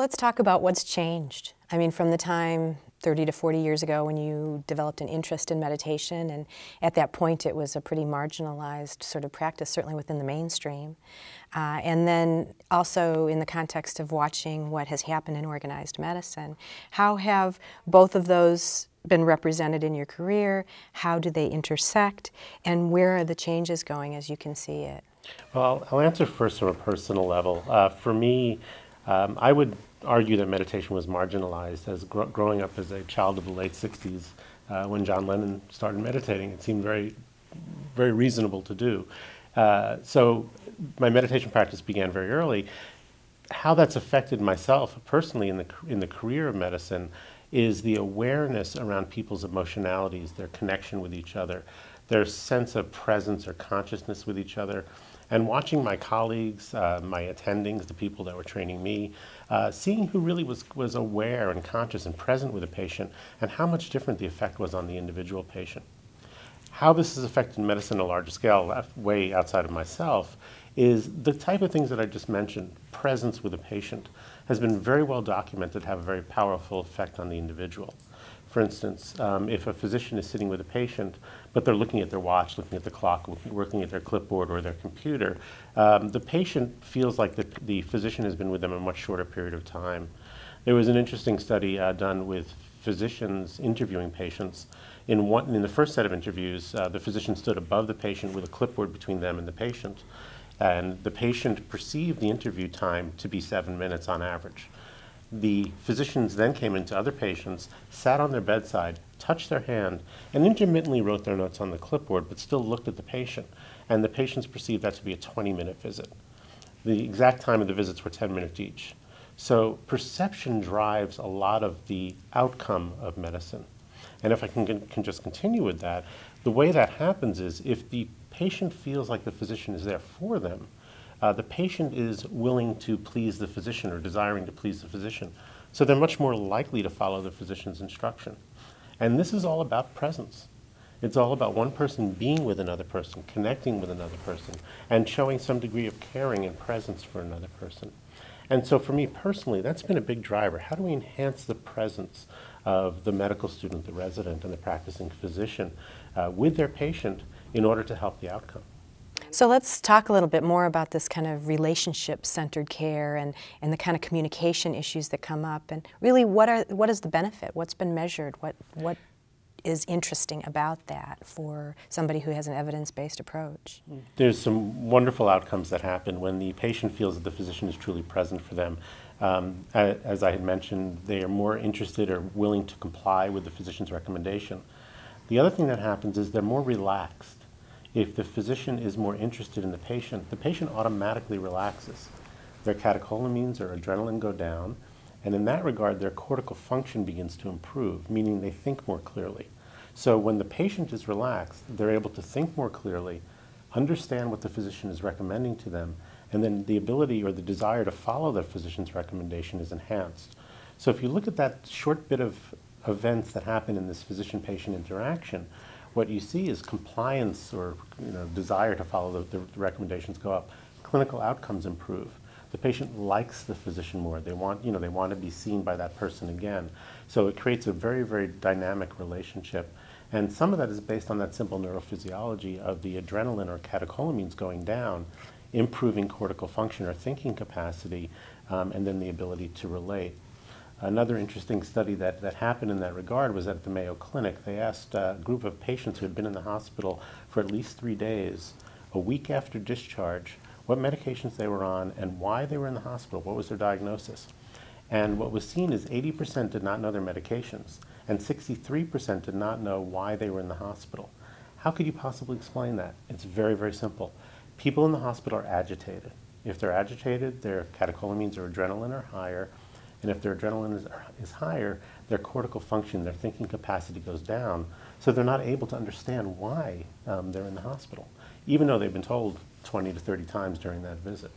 let's talk about what's changed. I mean, from the time 30 to 40 years ago when you developed an interest in meditation, and at that point it was a pretty marginalized sort of practice, certainly within the mainstream. And then also in the context of watching what has happened in organized medicine. How have both of those been represented in your career? How do they intersect? And where are the changes going as you can see it? Well, I'll answer first from a personal level. For me, I would argue that meditation was marginalized as growing up as a child of the late 60s when John Lennon started meditating. It seemed very, very reasonable to do. So my meditation practice began very early. How that's affected myself personally in the career of medicine is the awareness around people's emotionalities, their connection with each other, their sense of presence or consciousness with each other. And watching my colleagues, my attendings, the people that were training me, seeing who really was aware and conscious and present with a patient, and how much different the effect was on the individual patient. How this has affected medicine on a larger scale, way outside of myself, is the type of things that I just mentioned. Presence with a patient has been very well documented to have a very powerful effect on the individual. For instance, if a physician is sitting with a patient, but they're looking at their watch, looking at the clock, working at their clipboard or their computer, the patient feels like the physician has been with them a much shorter period of time. There was an interesting study done with physicians interviewing patients. In the first set of interviews, the physician stood above the patient with a clipboard between them and the patient. And the patient perceived the interview time to be 7 minutes on average. The physicians then came into other patients, sat on their bedside, touched their hand, and intermittently wrote their notes on the clipboard, but still looked at the patient. And the patients perceived that to be a 20-minute visit. The exact time of the visits were 10 minutes each. So perception drives a lot of the outcome of medicine. And if I can just continue with that, the way that happens is if the patient feels like the physician is there for them, the patient is willing to please the physician or desiring to please the physician. So they're much more likely to follow the physician's instruction. And this is all about presence. It's all about one person being with another person, connecting with another person, and showing some degree of caring and presence for another person. And so for me personally, that's been a big driver. How do we enhance the presence of the medical student, the resident, and the practicing physician with their patient in order to help the outcome? So let's talk a little bit more about this kind of relationship-centered care and the kind of communication issues that come up. And really, what is the benefit? What's been measured? What is interesting about that for somebody who has an evidence-based approach? There's some wonderful outcomes that happen when the patient feels that the physician is truly present for them. As I had mentioned, they are more interested or willing to comply with the physician's recommendation. The other thing that happens is they're more relaxed. If the physician is more interested in the patient automatically relaxes. Their catecholamines or adrenaline go down, and in that regard, their cortical function begins to improve, meaning they think more clearly. So when the patient is relaxed, they're able to think more clearly, understand what the physician is recommending to them, and then the ability or the desire to follow the physician's recommendation is enhanced. So if you look at that short bit of events that happen in this physician-patient interaction, what you see is compliance or desire to follow the recommendations go up. Clinical outcomes improve. The patient likes the physician more. They want to be seen by that person again. So it creates a very, very dynamic relationship. And some of that is based on that simple neurophysiology of the adrenaline or catecholamines going down, improving cortical function or thinking capacity, and then the ability to relate. Another interesting study that happened in that regard was at the Mayo Clinic. They asked a group of patients who had been in the hospital for at least 3 days, a week after discharge, what medications they were on and why they were in the hospital, what was their diagnosis. And what was seen is 80% did not know their medications, and 63% did not know why they were in the hospital. How could you possibly explain that? It's very, very simple. People in the hospital are agitated. If they're agitated, their catecholamines or adrenaline are higher, and if their adrenaline is higher, their cortical function, their thinking capacity goes down, so they're not able to understand why they're in the hospital, even though they've been told 20 to 30 times during that visit.